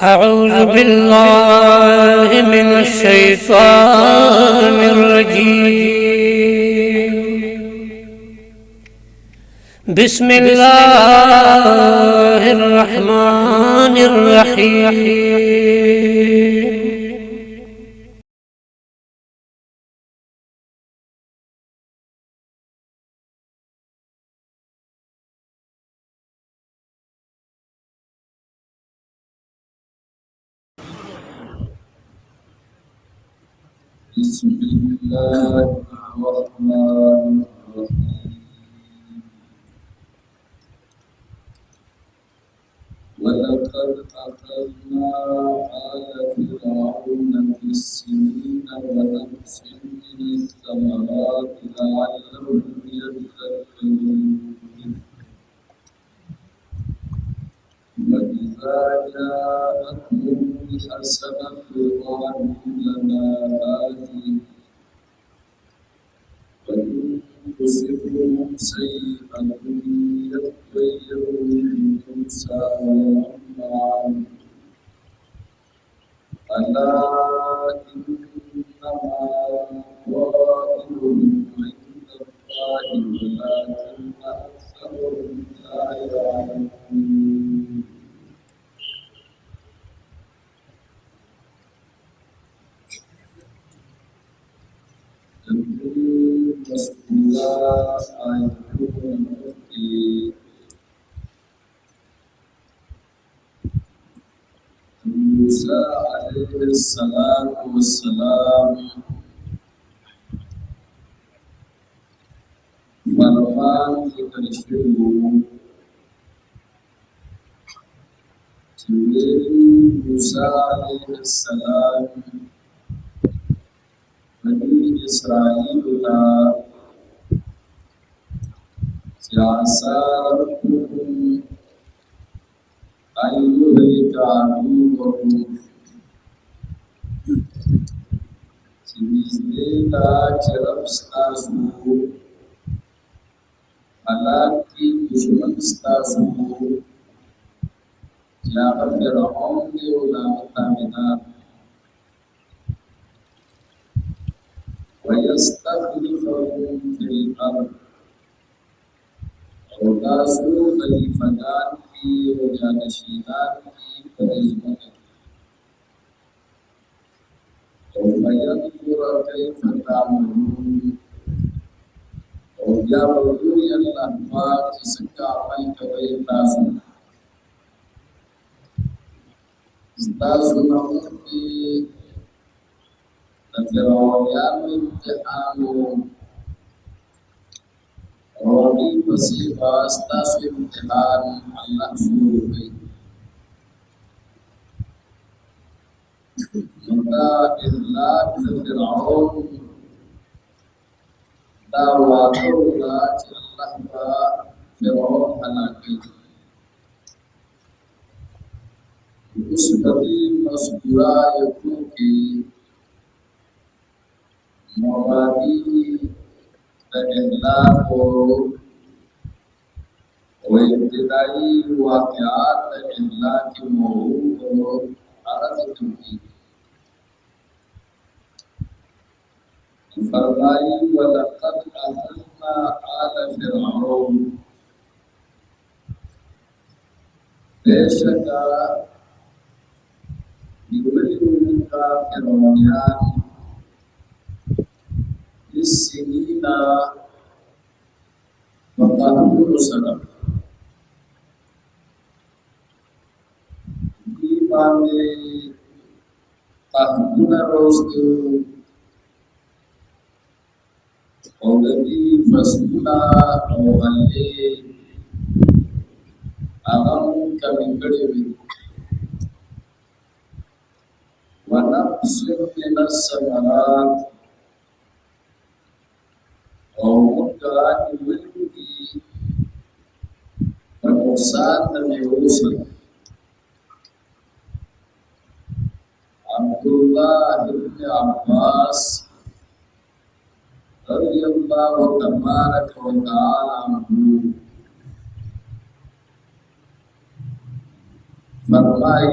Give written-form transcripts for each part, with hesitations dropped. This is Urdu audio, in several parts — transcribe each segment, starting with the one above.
أعوذ بالله من الشيطان الرجيم. بسم الله الرحمن الرحيم. بسم الله الرحمن الرحيم. ولقد أخذنا آل فرعون بالسنين ونقص من الثمرات لعلهم يذكرون. فإذا جاءتهم الحسنة قالوا لنا هذه وإن تصبهم سيئة يطيروا بموسى ومن معه ألا إنما طائرهم عند الله ولكن أكثرهم لا يعلمون. Rasulullah ayatun di Musa alaihi salatu wassalam farman dikarshiru Musa alaihi salam Bani Israiluna siasarkum ayyuhika aduwwahum sinisnila cerapstasu alaki dushmanstasu ya Fir'aun diulah tamina ويستخلفهم في الأرض وقاسوا خليفتان في وجانشينان في فرزمك وفينظر كيف تعملون ويعبدوا الأحوال تسكى عملك ويتاسوا استاسوا نقضي Fir'aun imtihanu Rabi basibas taswi imtihan Allah suruhi maka illa Fir'aun dawatullah Allah wa Fir'aun halaki usbati masbura yakuki Mawadi al-ihlaqu wa ibtidai waqi'at al-ihlaqi mawudu arazatuhi Farlai wa laqad akhadna ala Fir'aun Beshaka Yulimuka Fir'aunian Isinina Matahamul Sadaq Imane Tahmuna Rostu Ogadi Fasmuna Awale Agam Kamingadiwi Wanapsir Minas Samarat Kemudian diwujudi perusahaan dan urusan Abdullah bin Abbas radhiyallahu tabaraka wa ta'ala anhu Farmai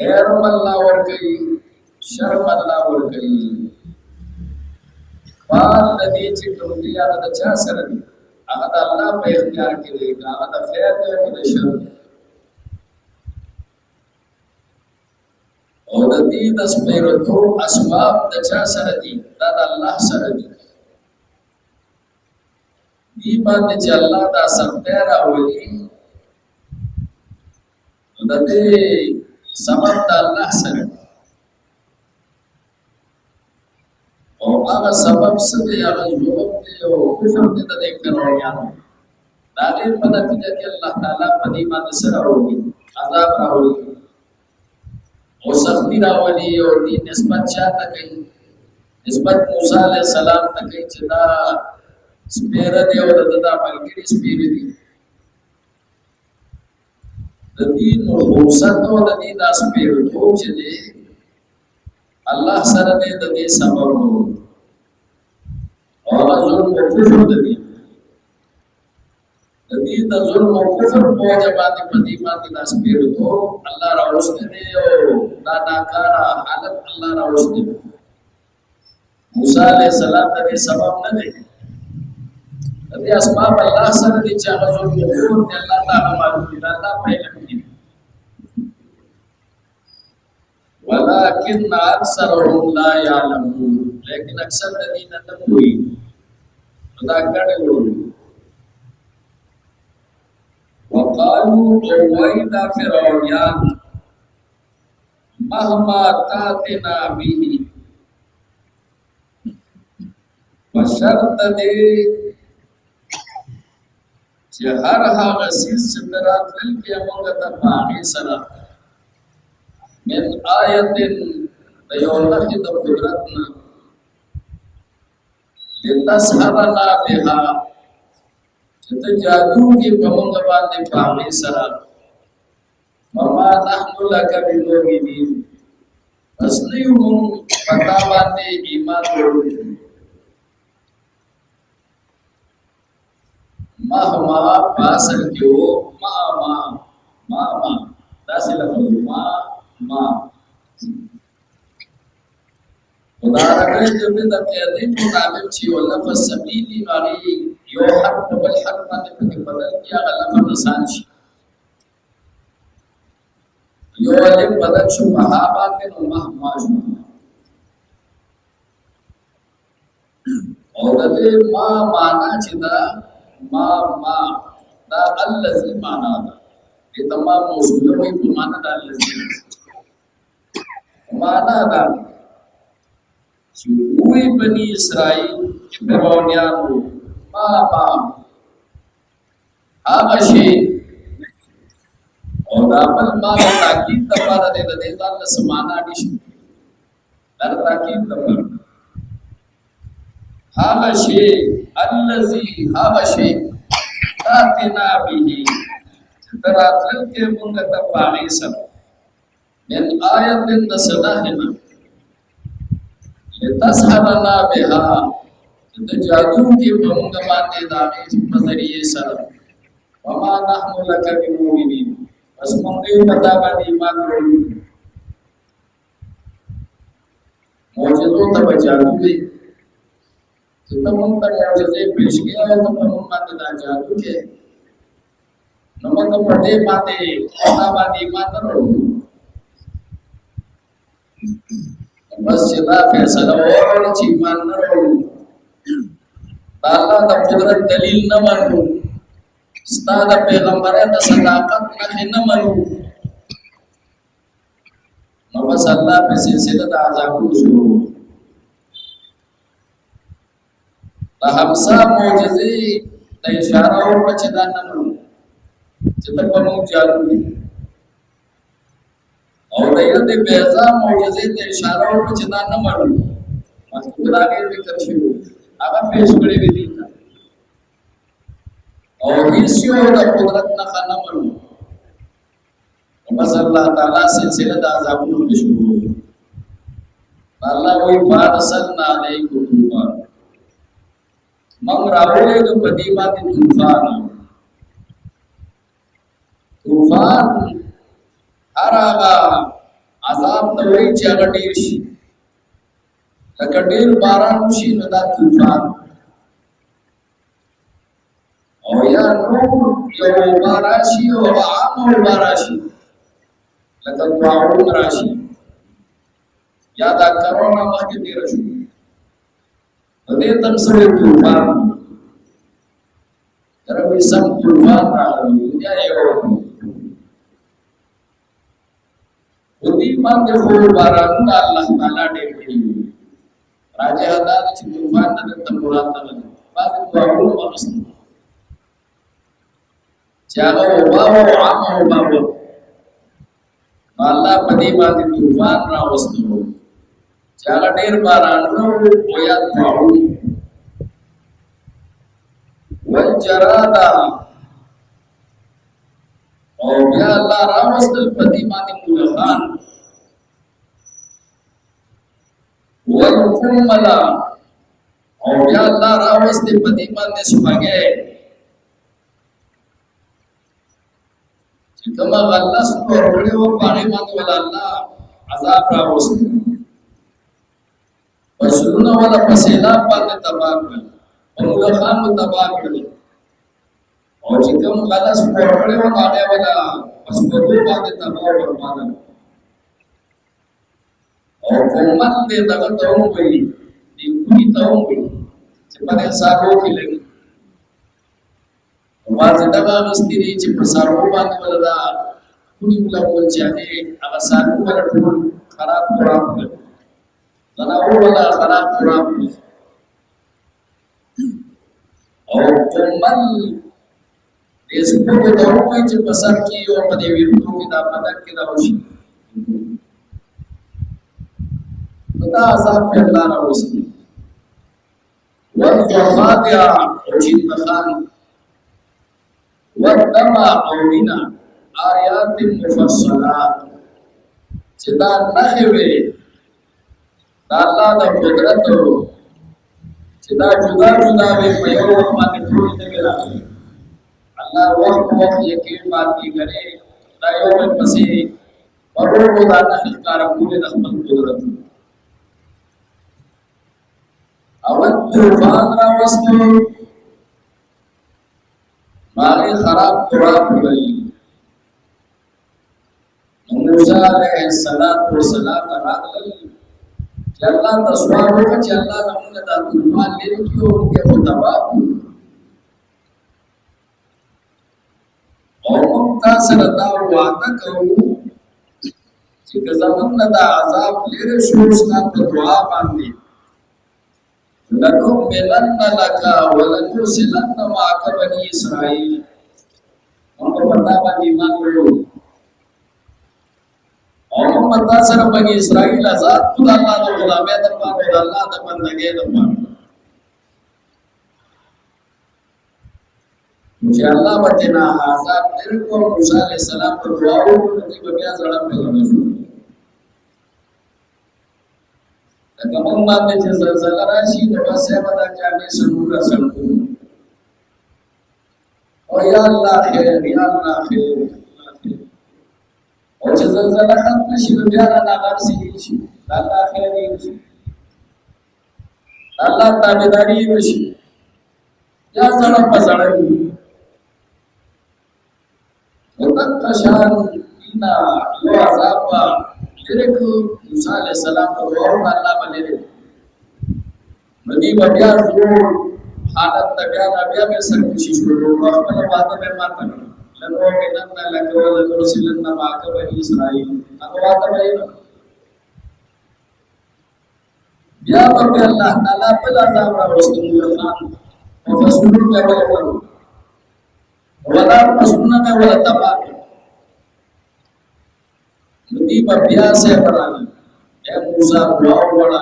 خیر الله ورکړي شرم الله ورکړي بال دې چې کوم دی هغه د چا سره دی هغه د الله په اختیار کې دی هغه د خیر دی او د شر او د دې د سپیرتو اسباب د چا سره دي دا د الله سره دي دی باندې چې الله دا سختي راولي د دې سبب د الله سره او هغه سبب څه دی هغه ظلم دی او کفر دی د دې فرعونانو دا دې په نتیجه کې الله تعالی په دې باندې سره راوړي عذاب راوړي او سختی راوړي او دې نسبت چاته کوي نسبت موسی علیہ السلام ته کوي چې دا سپیره دی او د ملګری سپیره دی د دې نو رخصت او د دې د سپیره تو چې دی الله سره دې د دې سبب او ظلم او کفر دی د دې د ظلم او کفر په وجه باندې پدې باندې د سپیره تو الله راوستي دی او دا ناکاره حالت الله راوستي موسی علیہ السلام د دې سبب نه دی دې اسباب الله سره دي چې هغه ظلم او کفر دی الله تعالی معلوم دی الله په علم کې ولكن اکثرهم لا يعلمون لیکن اکثر د دې نه پوهي دا ګډوډ وقالوا ويدا فرعون مهما تاتنا به بشرط دې چې هر هغه سیس چې دراتل کې موږ ته باغی سره من آیت دیولخی د قدرتنا لتسحرنا بها چې ته جادو کې په موږ باندې باغی سره وما نحن لك بمؤمنین اصلي موږ پتا باندې ایمان ورو ما پاسل کېو ما داسې لفظ ما ودارنګه چې د قیادې مطابق چې یو لفظ سبیلی باندې یو حرف بل حرف باندې په بدل کې هغه لفظ آسان شي یو الف بدل شو په ها باندې نو ما شو او د دې ما معنا چې دا ما دا الذي معنا ده دې تمام موصول وي په معنا د الذي معنا دا چې وی بني اسرائیل فرعونانو ما هغه شی او دا بل ما تاکید لپاره د دې ځان له سمانا نشي در تاکید لپاره هغه شی الذي هغه شی تاتنا به تراتل کې موږ ته باغی سره من آیت نسنحنا لتسحرنا بها د جادو کې موږ باندې داغه په ذریعہ سره وما نحن لك بمؤمنین پس موږ دې پتا باندې ایمان ورو معجزو ته جادو دی چې موږ ته معجزې پیش کړي او ته موږ باندې دا جادو کې نو موږ په دې باندې پتا باندې ایمان ورو بس چې دا فیصله وکړي چې ایمان نه وروړو الله د قدرت دلیل نه منو ستاسو د پیغمبرانو د صداقت نه منو نو بس الله په سلسله د عذابونو شروع د همسا معجزې د اشاره او چې دا نه منو چې ته په موږ جادو دي او دایره د بیزا معجزې ته اشاره او چې دا نه منو مخکې راغلی ذکر شوی هغه پیش کړی وی دي او هیڅ یو د قدرت نه منو بس الله تعالی سلسله د عذابونو شروع الله وی فارسلنا علیکم طوفان موږ راولې د پدی باندې طوفان هر هغه عذاب نوې چې هغه ډېر شي لکه ډېر باران وشي نو دا طوفان او یا نور یو وبا راشي او عامه وبا راشي لکه طاعون راشي یا دا کرونا مخکې تېره شو نو دې ته هم سوی طوفان ربي سم طوفان راغلی دنیا یو ودی باندې خو بارانونه الله تعالی ډېر کړي راځي دا چې طوفان د مراد نه دی بعد طوفانونه واغستل چې هغه وبا او عام وبا الله په دې باندې طوفان راوستلو چې هغه ډېر بارانونه او یا طاعون والجرادا او بیا الله راوستل پدی باندې مولخان والقملا او بیا الله راوستل پدی باندې سپاګه چې کومه غلس ورکړي او باندې ولا الله عذاب راوستل پسونه ولا پسیلا باندې تباہ کړ مولخان تباہ کړ او چې کوم غلط ورکړي و هغه ولا پس په دې باندې تباہ ورمانه او کومل دې دغه ته وایي دې کوي ته وایي چې په دې سارو کې لګي واځه دغه مستری چې په سارو باندې ولا کوي ولا کول چې هغه سارو ولا ټول خراب خراب کړ تناو ولا خراب خراب او کومل اس په دغه وایي چې په سر کې او په دې ویرتو کې دا پدک کې دا وشي دا عذاب په الله راوستي والضفادع او جنخان والدم او وینا آیات مفصلات چې دا نخوي دا الله د قدرت چې دا جدا جدا وي په یو باندې ټول دې راځي اللہ وقت یقین بات کی کرے دایو میں پسی ورو کو دانا خلقارا پورے دخمل قدرت اول طوفان را وستو ماغی خراب قرآن ہوئی موسیٰ علیہ السلام راغل کہ اللہ تسوار ہوگا کہ اللہ نمون دا طوفان لے کیوں ان کے متباب او مقتصر دا وعده کوو چې زمون دا عذاب لري شو ستاسو په دعا باندې لنو ملن لك ولنرسلن معك بني اسرائيل موږ په تا باندې ایمان ورو او موږ په سره بني اسرائيل آزاد خدای الله د غلامه د پاره الله د بندګۍ د پاره چې الله وتعالى عذاب درکو موسی عليه السلام په دعاو کې بیا ځړه پیدا شو دا کوم باندې چې زلزلہ راشي نو څه پتا چې سمورا سمو او یا الله خیر یا الله خیر او چې زلزلہ ختم شي بیا نه غرسي شي الله خیر شي الله تابعداري وشي یا ځړه پسړې وتقشان إنا يو عذاب لرك موسى عليه السلام وروح الله بلره ندی بیا زور حالت بیا بیا به سر کوشش وکړو خپل واده به ماته لنو مینن لکو لنو سلن ماکه بني اسرائيل هغه واده به بیا په الله تعالی په عذاب راوستلو خان او فسرو به ولور ولا مسنا میں ولا تباہ ندی بیا سے برانی اے موسی دعا وڑا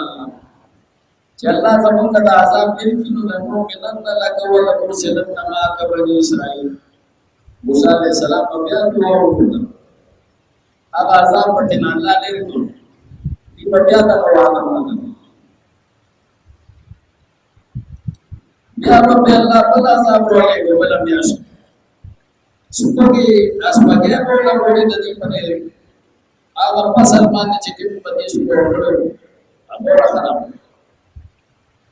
چلا زمون کا عذاب دل کی نو نو ملن لك ولا مرسلن ما بني اسرائيل موسی علیہ السلام بیا دعا وکړه هغه عذاب پټه نه الله لري ته دی بیا تا وعده مانه بیا په الله په عذاب ورغله ولا بیا sebagai sebagai orang boleh jadi pada هغه فصل باندې چې کوم په دې شو ورکړو هغه خراب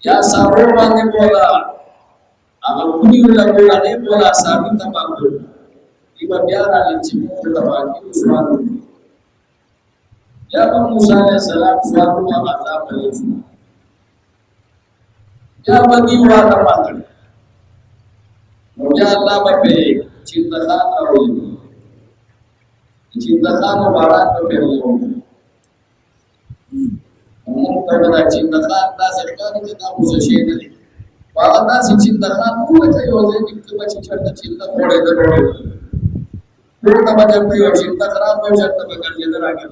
یا سارو باندې بولا هغه کلی ولا بولا نه بولا سابي تباہ کړو ایبا بیا راځي چې موږ تباہ کیو سوال یا موسی علیہ السلام سوال او عذاب لري یا بدی وعده ماتل نو یا الله په چیندا خان راوړي چیندا خان باران په پیلو موږ ته دا چیندا خان تاسو ښکاري چې دا اوس شي نه دي واغه تاسو چیندا خان موږ ته یو ځای کې چې چرته چیندا وړي دروړي موږ ته باندې یو چیندا خراب وي چې ته به ګرځي دراګي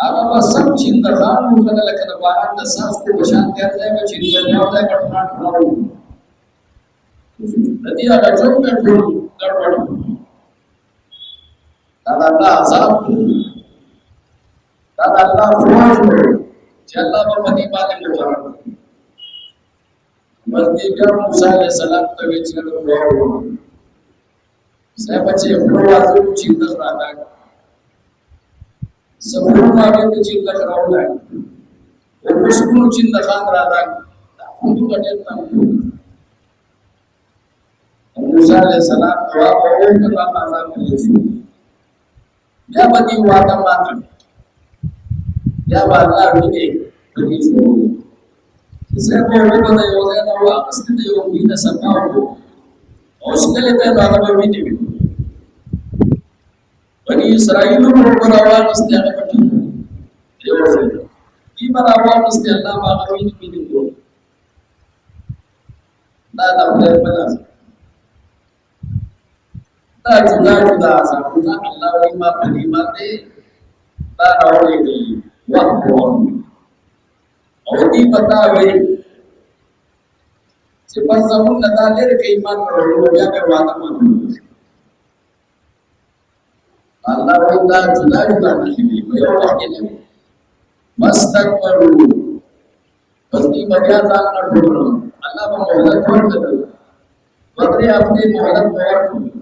هغه سم چیندا خان موږ ته لکه د باران د ساس په شان ته ځای چې چیندا نه کټمان راوړي ندی هغه جوړ کړو ګډوډ دا الله عذاب دا الله فوج چې الله په دې باندې متوجه ورته بیا موسی علیہ السلام ته ویل ورو صاحب چې پروازو چې د راځي سمون باندې چې د راوړل او مسکو چې د خان راځي هم ټټه تم موسی علیہ السلام دعا وکړه چې الله عذاب کوي یا بدی وعده ماتل یا الله دې دې شو څه په وګړو د یو ځای دا واست دې یو دې سماو او څنګه ته دا به ویني بني اسرائیل په راوړل است هغه پټي یو ځای کی په راوړل است الله هغه ویني دا د خپل بلل دا جدا جدا عذابونه الله وی ما پدې باندې دا راوړي دي وخت او دې پتا وي چې په زمون د دالر کې ایمان ورو بیا په وعده مانو الله وی دا جدا جدا دي یو وخت کې مستكبروا پس دې بیا ځان کړو الله په مهلت ورکړي ورته خپل مهلت ورکړي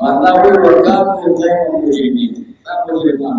Allah will welcome you mujrimin tak mujriman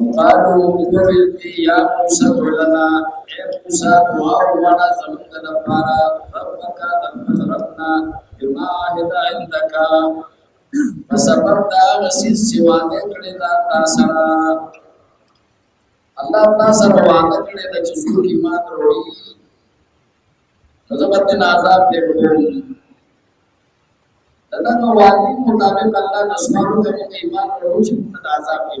قالوا بذلك يا موسى لنا اے موسى دعا وانا زمن دبارا ربك تنظرنا بما عهد عندك فسبب دا وسیس سوا دې کړه دا تاسو الله تاسو وعده کړه د چسو کی مات وروړي نظمت عذاب دې وروړي دا نو وعده مطابق الله نسمعو ته ایمان وروړي چې عذاب دې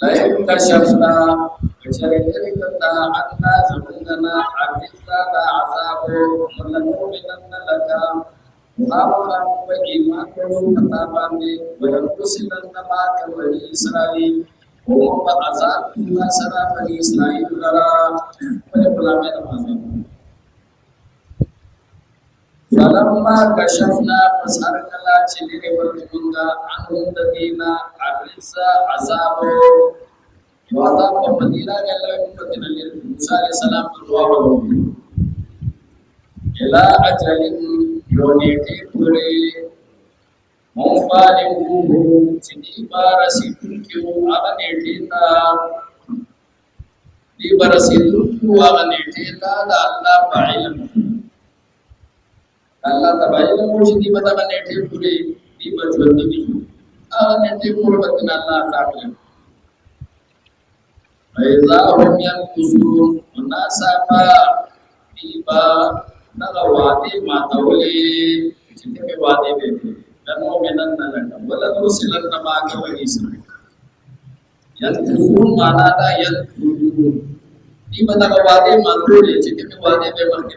lain kasyafna kecari kata anna sabungana artista da azabu menemukan laka muhammad wa iman kata bani wa kusilan nama bani Israel wa azab nasara bani Israel lara pada ulama azab falamma kashafna pasarkala chilire bermunga anhum dadina arisa azabu wazab pemadina gala umpatina Musa alayhi salam doa bagi ila ajalin yoniti pure mufalihu sini barasitu aganetita di barasitu aganetita da Allah ba'ilam Allah tabayana muji di bata banete pure di bajwandi di nete pure batin Allah taala aiza hum yankusun munasaba tiba nagawati matawli jinte me wade bebe dan mu'minan nalaka wala rusulan namaga wa Israel yankusun mana da yankusun di bata nagawati matawli jinte me wade bebe marke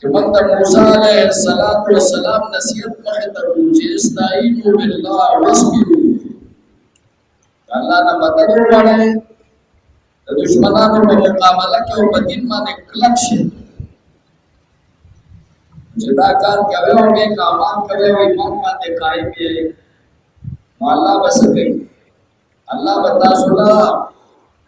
Sementara Musa alaihissalatu wassalam nasihat mereka uji istainu billah wasbiru. Allah nama tahu mana dushmanan bermukabalah ke ubatin mana kelakshi. Jadakan kau orang kaman kau iman mana kai be. Allah basake. Allah batasulah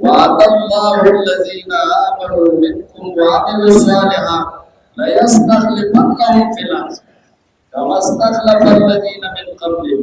وعد الله الذين آمنوا منكم وعملوا الصالحات ليستخلفنهم في الأرض كما استخلف الذين من قبلهم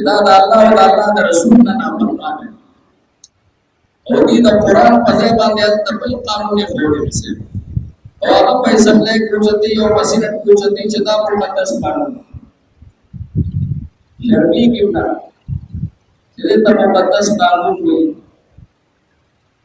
Kita Allah dan Rasul dan Al-Quran. Jadi the Quran pasal bandian tapi kamu ni boleh mesti. Kalau apa yang lek kujati atau masih kujati cita perbatas kamu. Jadi kita. Jadi perbatas kamu ni.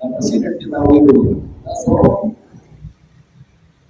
masih kita tahu. So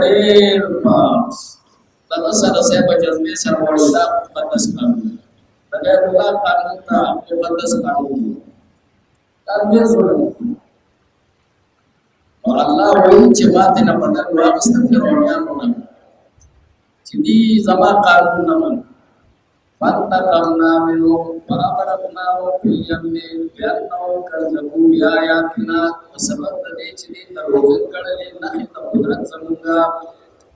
ډېر پاس دغه سره سه په جذبې سره وړي دا مقدس قانون د بیت الله قانون ته مقدس قانون دا دې سره او الله وایي چې ماته نه پټه واغست فرعونانو نه چې دې زما قانون نه من فانتقمنا منهم وأغرقناهم في اليم بأنهم كذبوا بآياتنا وسبب دې چې دې دروغجن کړلې نښې د قدرت زمونږه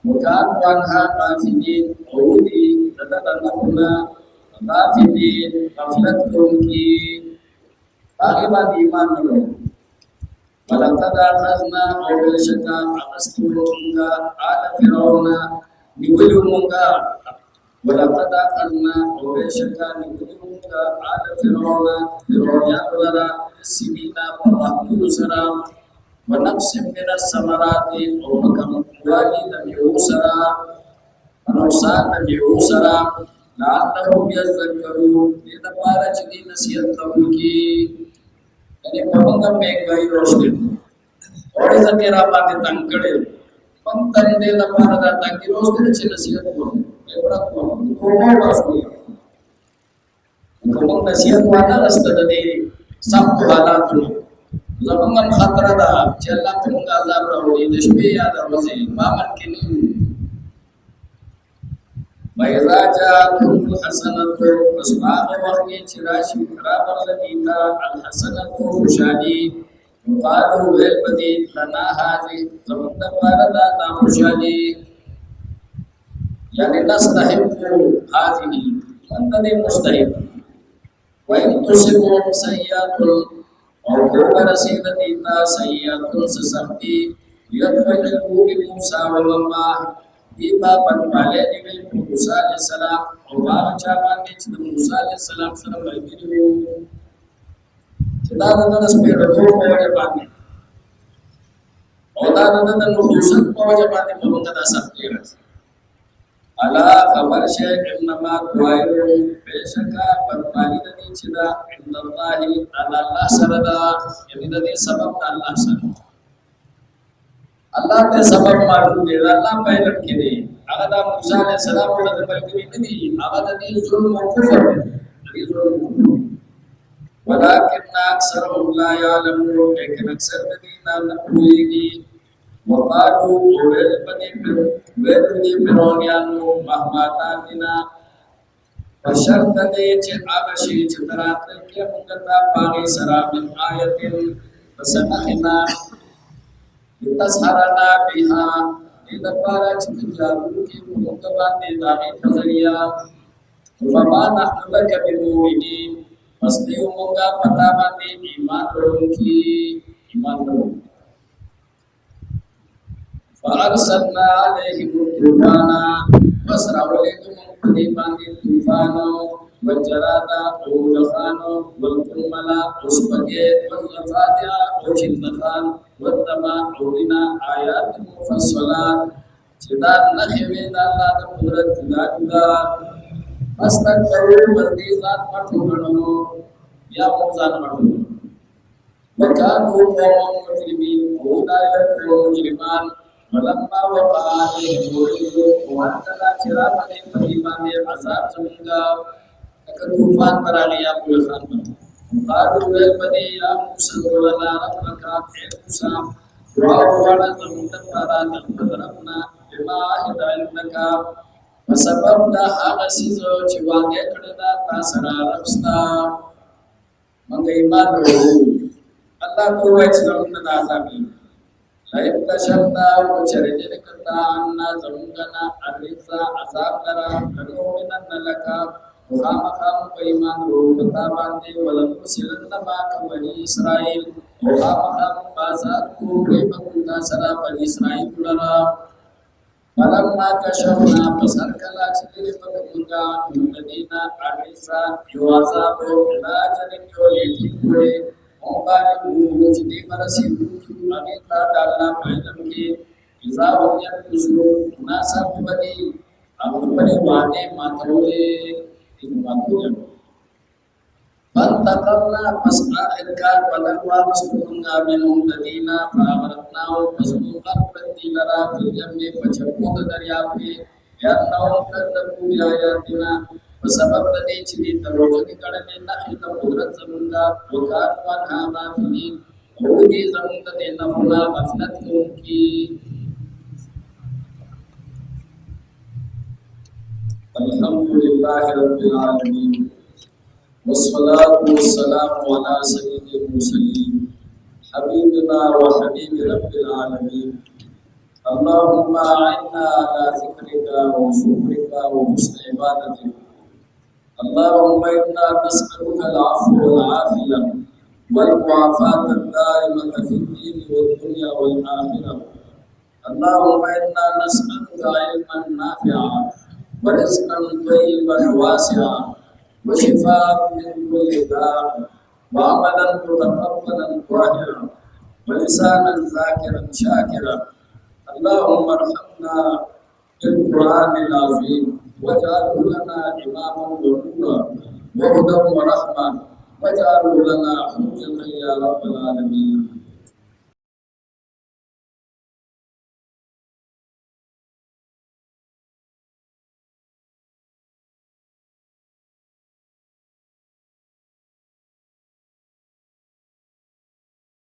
وكانوا عنها غافلين او دې دغه نښونه غافلين غفلت کوونکي هغه باندې ایمان نه لري ولقد أخذنا أول شكا أخذتمونغا آل فرعون نولمونغا ولقد أخذنا أول شكا نولمونغا آل فرعون يأولنا السنين وطهدو سرا ونقص من الثمرات ومكم والي نبيو سرا ونقصان نبيو سرا لعلهم يذكرون إذا بارج دي نسيت تبوكي અને પવંગમ મેઘાઈ રોસ્તે ઓડે સકેરા પાતે તંકડે પંતન દે દપારદા તંકી રોસ્તે છે નસીહત કો એવડા કો કોમો વાસ્તુ કોમો નસીહત વાના રસ્તા દે સબ હાલાત લબંગમ ખતરદા ચલ્લા તુંગા અલ્લાહ પ્રભુ દશબે યાદ આવસે મામન કે ની وَإِذَا جَاءَتْهُمُ الْحَسَنَةُ فَاسْمَعُوا وَقِيلَ رَاشِدٌ خَرَابَ الَّذِينَ الْحَسَنَةُ خُشَالِي وَقَالُوا وَيْلْبَدِي لَنَا هَذِهِ زَمَنَ بَارَدَا خُشَالِي يعني نستحق هذه أنني مستحق وإن تصبهم سيئة أو كوب رسيدتنا سيئة سسختي يدخلوا بموسى ومما Iba panpale ni Musa alaihissalam Allah ucapan ni Musa alaihissalam sudah berbicara kita ada sepeda tu bawa pagi Allah ada dan Musa bawa pagi belum ada sakit Allah kabar syekh nama tuairu besaka panpale ni cina Allahi Allah sarada ini tadi sebab Allah sarada Allah te sabab malu de Allah pailan kini agada Musa alaihi salam wala balkini ini agada di zulm kufur di zulm walakin aksarhum la ya'lamun lekin aksar medina nabuigi wa qalu wal bani fir'aunu mahmatanina fashartade che abashi chitrat ke mungata pagi sarabin ayatin fasanakhina tasharana biha ida para cijaru ki muktaban de dami fazariya wa nahnu laka bimu'minin pasti umunga pataban de iman ki iman fa arsalna alaihim tufana wasrawalikum qadiban tufano wajarada ulafano walkumala usbage wazafadiya uchindafan watama ulina ayat mufassalat citar nakhimin Allah ta qudrat juga astagfiru wardizat matubanu ya muzan matu wakanu qawman mujrimin udayat mujriman walamma waqa'a alaihim wa antala ciramani fahimani azab sehingga ketufan barangnya puluhan Qalu wal bani ya Musa wa la rabbaka Musa wa wala zamunda farana fadrabna bima hidalnaka wasababna agasizo chiwange kadada tasara rabsta mangaiman Allah ko wajna da azabi laib kashabna ucharijin kata anna zamungana arisa azabara kanu minan laka Muhammad beriman berkata bante walaupun silan nama Bani Israel Muhammad bazatku beriman sana Bani Israel pula malam maka syafna pasar kala ciri pengguna Medina Arisa Yuasa berkata jadi kau kue Ombak itu jadi marasi wanita dalam ayam ke Israelnya usul nasab bani Abu Bani Wade matole itu فانتقمنا بس آخر كان بلغوا مسلمنا منهم الذين فأغرقناهم فسوقا بدلنا في اليم فجمود دريابي لأنهم كذبوا بآياتنا وسبب الذي تري تروجني كلام النخل قدرة زمنا وكانوا عنها غافلين ودي زمنا ديننا غفلتهم في الحمد لله رب العالمين والصلاة والسلام على سيد المرسلين حبيبنا وحبيب رب العالمين اللهم أعنا على ذكرك وشكرك وحسن عبادتك اللهم إنا نسألك العفو والعافية والمعافاة الدائمة في الدين والدنيا والآخرة اللهم إنا نسألك علما نافعا ورزقا طيبا واسعا وشفاء من كل داء وعملا متقبلا طاهرا ولسانا ذاكرا شاكرا اللهم ارحمنا بالقران العظيم واجعله لنا اماما ونورا وهدى ورحمه واجعله لنا حجه يا رب العالمين